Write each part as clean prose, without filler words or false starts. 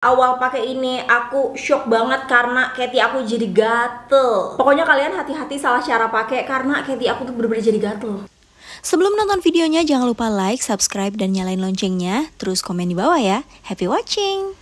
Awal pakai ini aku shock banget karena keti aku jadi gatel. Pokoknya kalian hati-hati salah cara pakai karena keti aku tuh bener-bener jadi gatel. Sebelum nonton videonya jangan lupa like, subscribe, dan nyalain loncengnya. Terus komen di bawah ya. Happy watching!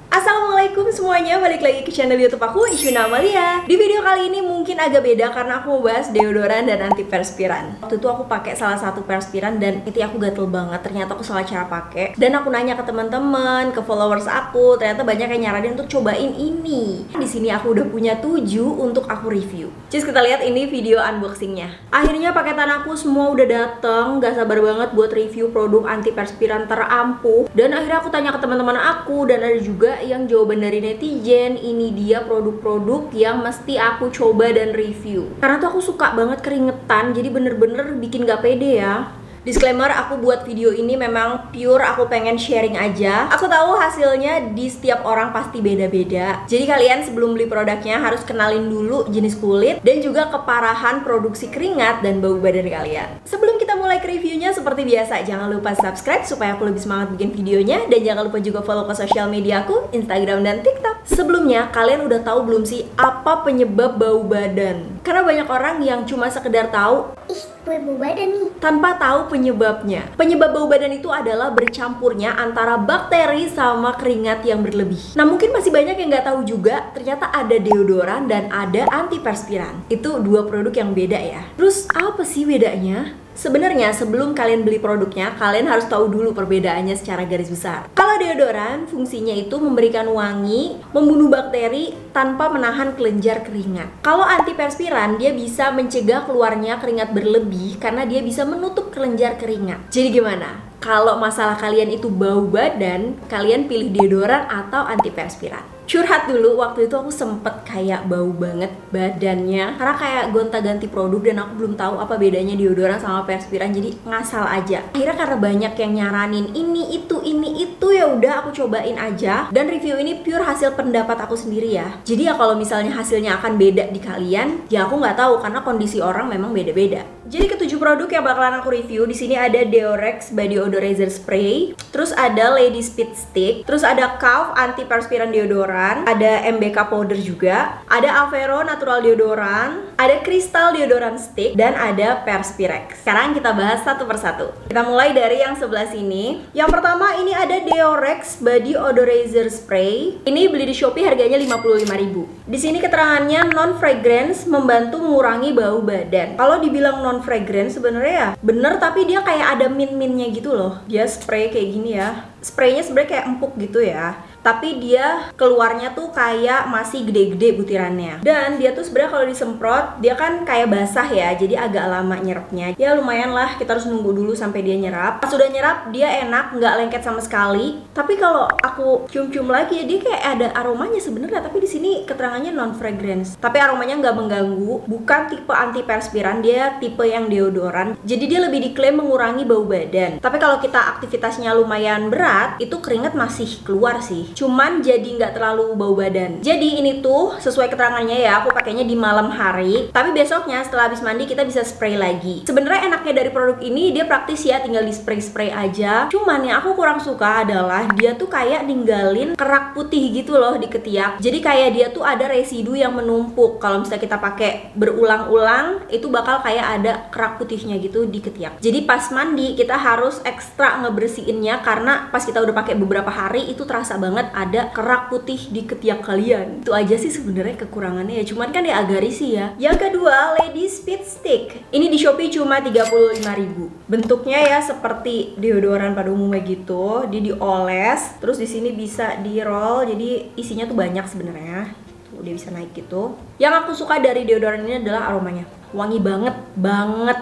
Assalamualaikum semuanya, balik lagi ke channel YouTube aku, Isyuna Amalia. Di video kali ini mungkin agak beda karena aku mau bahas deodoran dan antiperspiran. Waktu itu aku pakai salah satu perspiran dan itu aku gatel banget. Ternyata aku salah cara pakai. Dan aku nanya ke teman-teman, ke followers aku, ternyata banyak yang nyaranin untuk cobain ini. Di sini aku udah punya 7 untuk aku review. Just kita lihat ini video unboxingnya. Akhirnya paketan aku semua udah dateng. Gak sabar banget buat review produk antiperspiran terampuh. Dan akhirnya aku tanya ke teman-teman aku dan ada juga yang jawaban dari netizen, ini dia produk-produk yang mesti aku coba dan review. Karena tuh aku suka banget keringetan, jadi bener-bener bikin gak pede ya. Disclaimer, aku buat video ini memang pure aku pengen sharing aja. Aku tahu hasilnya di setiap orang pasti beda-beda. Jadi kalian sebelum beli produknya harus kenalin dulu jenis kulit dan juga keparahan produksi keringat dan bau badan kalian. Sebelum kita mulai ke reviewnya, seperti biasa jangan lupa subscribe supaya aku lebih semangat bikin videonya. Dan jangan lupa juga follow ke sosial media aku, Instagram dan TikTok. Sebelumnya, kalian udah tahu belum sih apa penyebab bau badan? Karena banyak orang yang cuma sekedar tahu, gue bau badan nih, tanpa tahu penyebabnya. Penyebab bau badan itu adalah bercampurnya antara bakteri sama keringat yang berlebih. Nah, mungkin masih banyak yang nggak tahu juga, ternyata ada deodoran dan ada antiperspiran. Itu dua produk yang beda ya. Terus apa sih bedanya? Sebenarnya sebelum kalian beli produknya, kalian harus tahu dulu perbedaannya secara garis besar. Kalau deodoran, fungsinya itu memberikan wangi, membunuh bakteri tanpa menahan kelenjar keringat. Kalau antiperspiran, dia bisa mencegah keluarnya keringat berlebih karena dia bisa menutup kelenjar keringat. Jadi gimana? Kalau masalah kalian itu bau badan, kalian pilih deodoran atau antiperspiran? Curhat dulu, waktu itu aku sempet kayak bau banget badannya karena kayak gonta-ganti produk dan aku belum tahu apa bedanya deodoran sama perspiran, jadi ngasal aja. Akhirnya karena banyak yang nyaranin ini itu ya udah aku cobain aja, dan review ini pure hasil pendapat aku sendiri ya. Jadi ya kalau misalnya hasilnya akan beda di kalian, ya aku nggak tahu karena kondisi orang memang beda-beda. Jadi ke-7 produk yang bakalan aku review di sini ada Deorex Body Odorizer Spray, terus ada Lady Speed Stick, terus ada Calf Antiperspiran Deodoran, ada MBK Powder juga, ada Avero Natural Deodoran, ada Crystal Deodoran Stick, dan ada Perspirex. Sekarang kita bahas satu persatu. Kita mulai dari yang sebelah sini. Yang pertama ini ada Deorex Body Odorizer Spray. Ini beli di Shopee harganya 55.000. Di sini keterangannya non fragrance, membantu mengurangi bau badan. Kalau dibilang non fragrance sebenarnya ya bener, tapi dia kayak ada mint-mintnya gitu loh. Dia spray kayak gini ya. Spraynya sebenarnya kayak empuk gitu ya, tapi dia keluarnya tuh kayak masih gede-gede butirannya. Dan dia tuh sebenarnya kalau disemprot dia kan kayak basah ya, jadi agak lama nyerapnya. Ya lumayan lah, kita harus nunggu dulu sampai dia nyerap. Pas sudah nyerap dia enak, nggak lengket sama sekali. Tapi kalau aku cium-cium lagi ya dia kayak ada aromanya sebenarnya, tapi di sini keterangannya non fragrance. Tapi aromanya nggak mengganggu, bukan tipe antiperspiran, dia tipe yang deodoran. Jadi dia lebih diklaim mengurangi bau badan. Tapi kalau kita aktivitasnya lumayan berat, itu keringat masih keluar sih, cuman jadi nggak terlalu bau badan. Jadi ini tuh sesuai keterangannya ya, aku pakainya di malam hari, tapi besoknya setelah habis mandi kita bisa spray lagi. Sebenarnya enaknya dari produk ini dia praktis ya, tinggal di spray aja. Cuman yang aku kurang suka adalah dia tuh kayak ninggalin kerak putih gitu loh di ketiak. Jadi kayak dia tuh ada residu yang menumpuk. Kalau misalnya kita pakai berulang-ulang, itu bakal kayak ada kerak putihnya gitu di ketiak. Jadi pas mandi kita harus ekstra ngebersihinnya karena pas kita udah pakai beberapa hari itu terasa banget ada kerak putih di ketiak kalian. Itu aja sih sebenarnya kekurangannya ya, cuman kan dia agak risih ya. Yang kedua, Lady Speed Stick. Ini di Shopee cuma 35.000. Bentuknya ya seperti deodoran pada umumnya gitu. Dia dioles, terus di sini bisa di roll, jadi isinya tuh banyak sebenarnya. Tuh dia bisa naik gitu. Yang aku suka dari deodoran ini adalah aromanya. Wangi banget.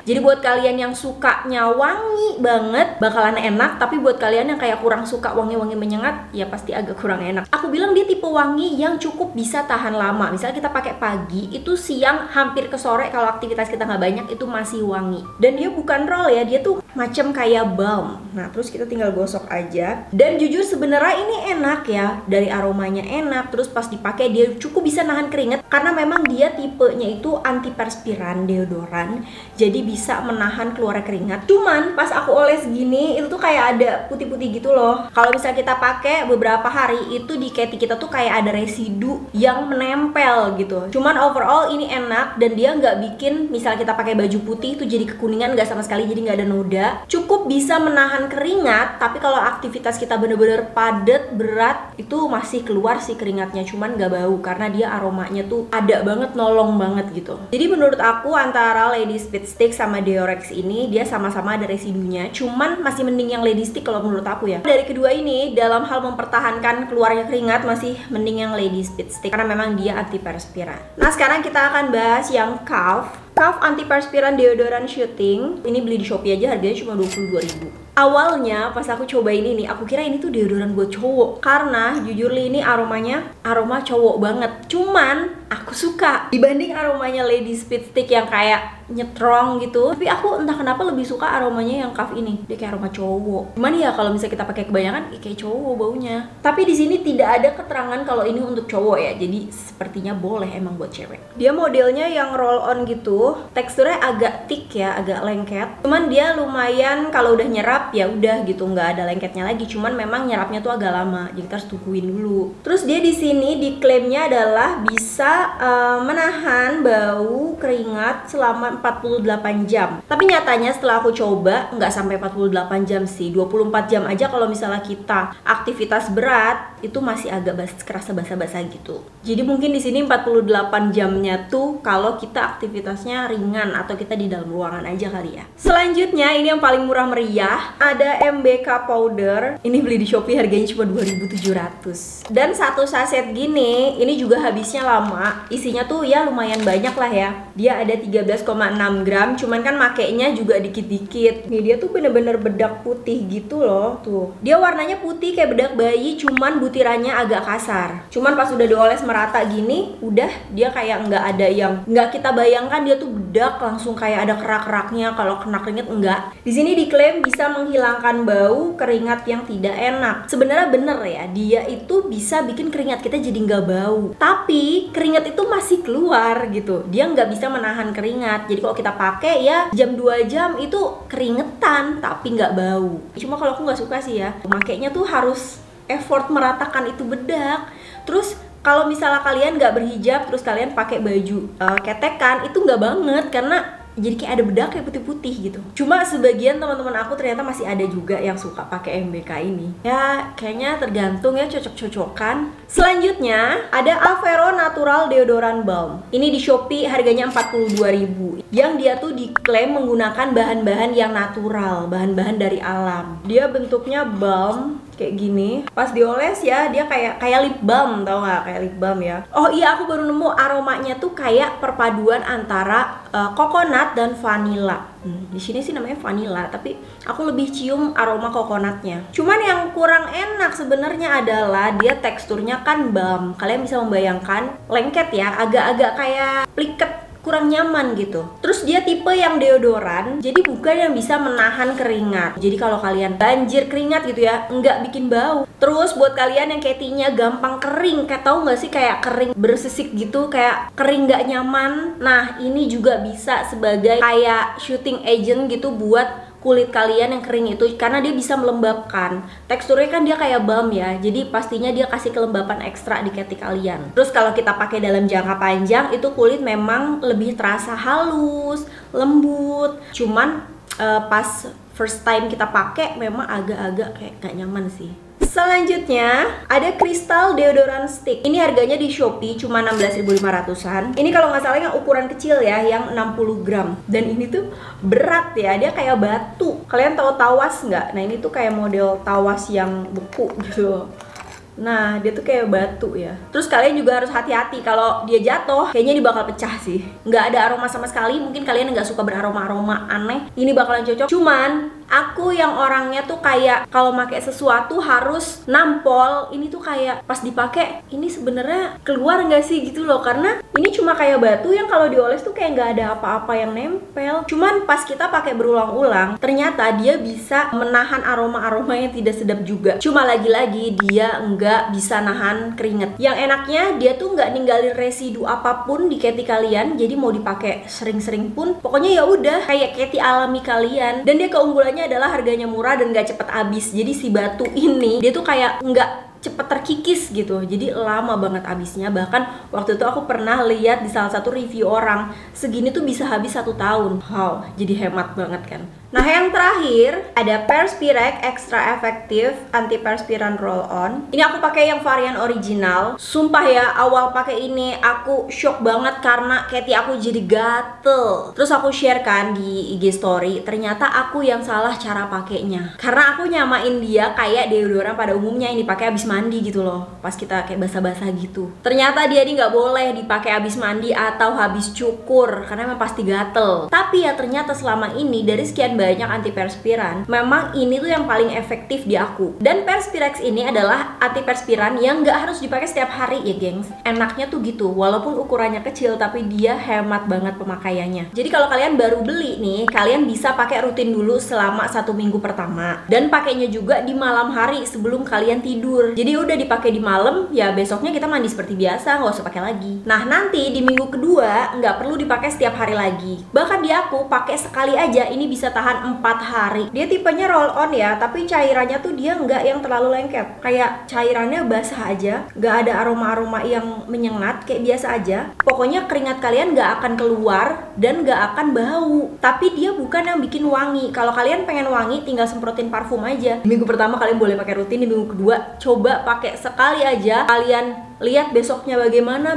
Jadi buat kalian yang sukanya wangi banget bakalan enak, tapi buat kalian yang kayak kurang suka wangi-wangi menyengat ya pasti agak kurang enak. Aku bilang dia tipe wangi yang cukup bisa tahan lama. Misalnya kita pakai pagi, itu siang hampir ke sore kalau aktivitas kita nggak banyak itu masih wangi. Dan dia bukan roll ya, dia tuh macam kayak balm. Nah terus kita tinggal gosok aja. Dan jujur sebenarnya ini enak ya, dari aromanya enak, terus pas dipakai dia cukup bisa nahan keringat karena memang dia tipenya itu antiperspiran. kan deodoran, jadi bisa menahan keluar keringat. Cuman pas aku oles gini itu tuh kayak ada putih-putih gitu loh. Kalau misalnya kita pakai beberapa hari itu di keti kita tuh kayak ada residu yang menempel gitu. Cuman overall ini enak dan dia nggak bikin misalnya kita pakai baju putih itu jadi kekuningan, nggak sama sekali, jadi nggak ada noda. Cukup bisa menahan keringat, tapi kalau aktivitas kita bener-bener padat berat itu masih keluar sih keringatnya, cuman nggak bau karena dia aromanya tuh ada banget, nolong banget gitu. Jadi menurut aku antara Lady Speed Stick sama Deorex ini dia sama-sama ada residunya, cuman masih mending yang Lady Stick kalau menurut aku ya. Dari kedua ini dalam hal mempertahankan keluarnya keringat masih mending yang Lady Speed Stick karena memang dia antiperspiran. Nah sekarang kita akan bahas yang Calf antiperspiran deodoran shooting. Ini beli di Shopee aja harganya cuma 22.000. Awalnya pas aku cobain ini, aku kira ini tuh deodoran buat cowok karena jujur li ini aroma cowok banget. Cuman aku suka dibanding aromanya Lady Speed Stick yang kayak nyetrong gitu. Tapi aku entah kenapa lebih suka aromanya yang Calf ini. Dia kayak aroma cowok. Cuman ya kalau misalnya kita pakai kebanyakan kayak cowok baunya. Tapi di sini tidak ada keterangan kalau ini untuk cowok ya. Jadi sepertinya boleh emang buat cewek. Dia modelnya yang roll on gitu. Teksturnya agak thick ya, agak lengket. Cuman dia lumayan kalau udah nyerap ya udah gitu, nggak ada lengketnya lagi. Cuman memang nyerapnya tuh agak lama, jadi kita harus tungguin dulu. Terus dia di sini diklaimnya adalah bisa menahan bau keringat selama 48 jam. Tapi nyatanya setelah aku coba nggak sampai 48 jam sih, 24 jam aja kalau misalnya kita aktivitas berat itu masih agak kerasa basah-basah gitu. Jadi mungkin di sini 48 jamnya tuh kalau kita aktivitasnya ringan atau kita di dalam ruangan aja kali ya. Selanjutnya ini yang paling murah meriah, ada MBK powder. Ini beli di Shopee harganya cuma 2.700. Dan satu saset gini, ini juga habisnya lama. Isinya tuh ya lumayan banyak lah ya. Dia ada 13,6 gram, cuman kan makainya juga dikit-dikit. Nih dia tuh bener-bener bedak putih gitu loh. Tuh, dia warnanya putih kayak bedak bayi, cuman butirannya agak kasar. Cuman pas udah dioles merata gini, udah dia kayak nggak ada yang nggak kita bayangkan dia tuh bedak langsung kayak ada kerak-keraknya kalau kena keringat, enggak. Di sini diklaim bisa menghilangkan bau keringat yang tidak enak. Sebenarnya bener ya, dia itu bisa bikin keringat kita jadi nggak bau. Tapi keringat itu masih keluar gitu. Dia nggak bisa menahan keringat. Jadi kalau kita pakai ya jam 2 jam itu keringetan tapi nggak bau. Cuma kalau aku nggak suka sih ya, makainya tuh harus effort meratakan itu bedak. Terus kalau misalnya kalian nggak berhijab terus kalian pakai baju ketekan itu nggak banget karena jadi kayak ada bedak kayak putih-putih gitu. Cuma sebagian teman-teman aku ternyata masih ada juga yang suka pakai MBK ini. Ya kayaknya tergantung ya, cocok-cocokan. Selanjutnya ada Avero Natural Deodoran Balm. Ini di Shopee harganya 42.000. Yang dia tuh diklaim menggunakan bahan-bahan yang natural, bahan-bahan dari alam. Dia bentuknya balm kayak gini. Pas dioles ya dia kayak lip balm, tau nggak? Kayak lip balm ya. Oh iya, aku baru nemu aromanya tuh kayak perpaduan antara coconut dan vanilla. Di sini sih namanya vanilla, tapi aku lebih cium aroma coconutnya. Cuman yang kurang enak sebenarnya adalah dia teksturnya kan balm. Kalian bisa membayangkan lengket ya, agak-agak kayak pliket, kurang nyaman gitu. Terus dia tipe yang deodoran, jadi bukan yang bisa menahan keringat. Jadi kalau kalian banjir keringat gitu ya, nggak bikin bau. Terus buat kalian yang ketinya gampang kering, kayak tahu nggak sih kayak kering bersisik gitu, kayak kering nggak nyaman. Nah ini juga bisa sebagai kayak shooting agent gitu buat kulit kalian yang kering itu, karena dia bisa melembabkan. Teksturnya kan dia kayak balm ya, jadi pastinya dia kasih kelembapan ekstra di keti kalian. Terus kalau kita pakai dalam jangka panjang itu kulit memang lebih terasa halus, lembut. Cuman pas first time kita pakai memang agak-agak kayak gak nyaman sih. Selanjutnya ada Crystal Deodoran Stick. Ini harganya di Shopee cuma 16.500-an. Ini kalau nggak salah yang ukuran kecil ya, yang 60 gram. Dan ini tuh berat ya, dia kayak batu. Kalian tahu tawas nggak? Nah ini tuh kayak model tawas yang beku gitu. Nah dia tuh kayak batu ya. Terus kalian juga harus hati-hati kalau dia jatuh, kayaknya dia bakal pecah sih. Nggak ada aroma sama sekali. Mungkin kalian nggak suka beraroma-aroma aneh, ini bakalan cocok. Cuman aku yang orangnya tuh kayak kalau pakai sesuatu harus nampol. Ini tuh kayak pas dipakai ini sebenarnya keluar nggak sih gitu loh, karena ini cuma kayak batu yang kalau dioles tuh kayak nggak ada apa-apa yang nempel. Cuman pas kita pakai berulang-ulang ternyata dia bisa menahan aroma-aroma yang tidak sedap juga. Cuma lagi-lagi dia nggak nggak bisa nahan keringet. Yang enaknya dia tuh nggak ninggalin residu apapun di keti kalian, jadi mau dipakai sering-sering pun pokoknya ya udah kayak keti alami kalian. Dan dia keunggulannya adalah harganya murah dan nggak cepet habis. Jadi si batu ini dia tuh kayak nggak cepet terkikis gitu, jadi lama banget habisnya. Bahkan waktu itu aku pernah lihat di salah satu review orang, segini tuh bisa habis 1 tahun. Wow, jadi hemat banget kan. Nah, yang terakhir ada Perspirex Extra Effective Antiperspiran Roll On. Ini aku pakai yang varian original. Sumpah ya, awal pakai ini aku shock banget karena keti aku jadi gatel. Terus aku share kan di IG story, ternyata aku yang salah cara pakainya. Karena aku nyamain dia kayak deodoran pada umumnya yang dipakai habis mandi gitu loh. Pas kita kayak basah-basah gitu. Ternyata dia ini nggak boleh dipakai habis mandi atau habis cukur karena memang pasti gatel. Tapi ya ternyata selama ini dari sekian banyak antiperspiran, memang ini tuh yang paling efektif di aku. Dan Perspirex ini adalah antiperspiran yang nggak harus dipakai setiap hari ya gengs. Enaknya tuh gitu, walaupun ukurannya kecil tapi dia hemat banget pemakaiannya. Jadi kalau kalian baru beli nih, kalian bisa pakai rutin dulu selama 1 minggu pertama. Dan pakainya juga di malam hari sebelum kalian tidur. Jadi udah dipakai di malam, ya besoknya kita mandi seperti biasa, nggak usah pakai lagi. Nah nanti di minggu kedua nggak perlu dipakai setiap hari lagi. Bahkan di aku pakai sekali aja ini bisa tahan 4 hari. Dia tipenya roll on ya, tapi cairannya tuh dia nggak yang terlalu lengket. Kayak cairannya basah aja, nggak ada aroma-aroma yang menyengat, kayak biasa aja. Pokoknya keringat kalian nggak akan keluar dan nggak akan bau. Tapi dia bukan yang bikin wangi. Kalau kalian pengen wangi, tinggal semprotin parfum aja. Di minggu pertama kalian boleh pakai rutin, di minggu kedua coba pakai sekali aja. Kalian lihat besoknya bagaimana,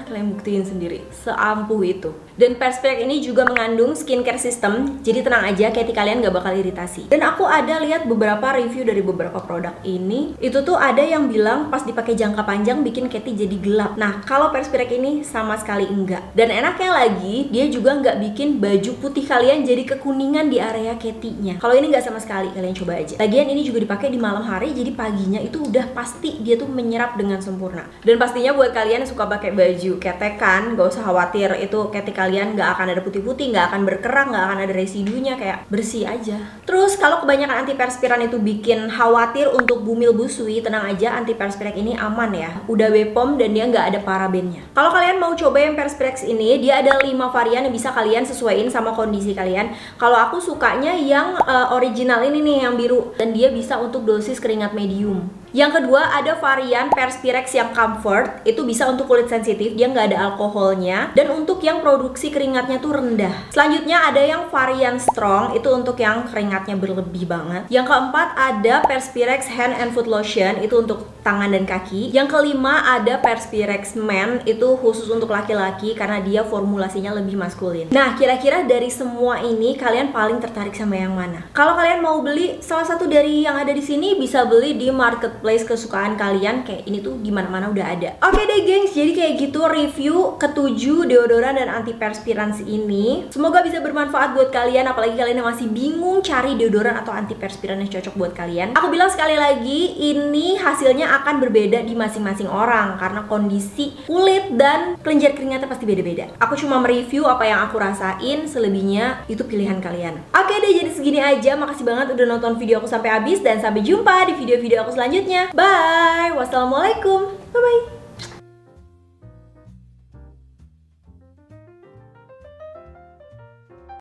kalian buktiin sendiri. Seampuh itu. Dan Perspirex ini juga mengandung skincare system, jadi tenang aja, keti kalian gak bakal iritasi. Dan aku ada lihat beberapa review dari beberapa produk ini, itu tuh ada yang bilang pas dipakai jangka panjang bikin keti jadi gelap. Nah, kalau Perspirex ini sama sekali enggak. Dan enaknya lagi, dia juga nggak bikin baju putih kalian jadi kekuningan di area ketinya. Kalau ini nggak sama sekali, kalian coba aja. Lagian ini juga dipakai di malam hari, jadi paginya itu udah pasti dia tuh menyerap dengan sempurna. Dan pastinya buat kalian yang suka pakai baju ketekan, gak usah khawatir itu keti kalian nggak akan ada putih-putih, nggak akan berkerang, nggak akan ada residunya, kayak bersih aja. Terus kalau kebanyakan antiperspiran itu bikin khawatir untuk bumil busui, tenang aja, antiperspirex ini aman ya. Udah BPOM dan dia nggak ada parabennya. Kalau kalian mau coba yang Perspirex ini, dia ada 5 varian yang bisa kalian sesuaiin sama kondisi kalian. Kalau aku sukanya yang original ini nih, yang biru, dan dia bisa untuk dosis keringat medium. Yang kedua ada varian Perspirex yang Comfort, itu bisa untuk kulit sensitif, dia nggak ada alkoholnya, dan untuk yang produksi keringatnya tuh rendah. Selanjutnya ada yang varian Strong, itu untuk yang keringatnya berlebih banget. Yang keempat ada Perspirex Hand and Foot Lotion, itu untuk tangan dan kaki. Yang kelima ada Perspirex Men, itu khusus untuk laki-laki karena dia formulasinya lebih maskulin. Nah, kira-kira dari semua ini kalian paling tertarik sama yang mana? Kalau kalian mau beli salah satu dari yang ada di sini, bisa beli di marketplace kesukaan kalian, kayak ini tuh di mana-mana udah ada. Oke deh gengs, jadi kayak gitu review ke-7 deodoran dan antiperspiran ini. Semoga bisa bermanfaat buat kalian, apalagi kalian yang masih bingung cari deodoran atau antiperspiran yang cocok buat kalian. Aku bilang sekali lagi, ini hasilnya akan berbeda di masing-masing orang karena kondisi kulit dan kelenjar keringatnya pasti beda-beda. Aku cuma mereview apa yang aku rasain, selebihnya itu pilihan kalian. Oke deh, jadi segini aja. Makasih banget udah nonton video aku sampai habis, dan sampai jumpa di video-video aku selanjutnya. Bye. Wassalamualaikum.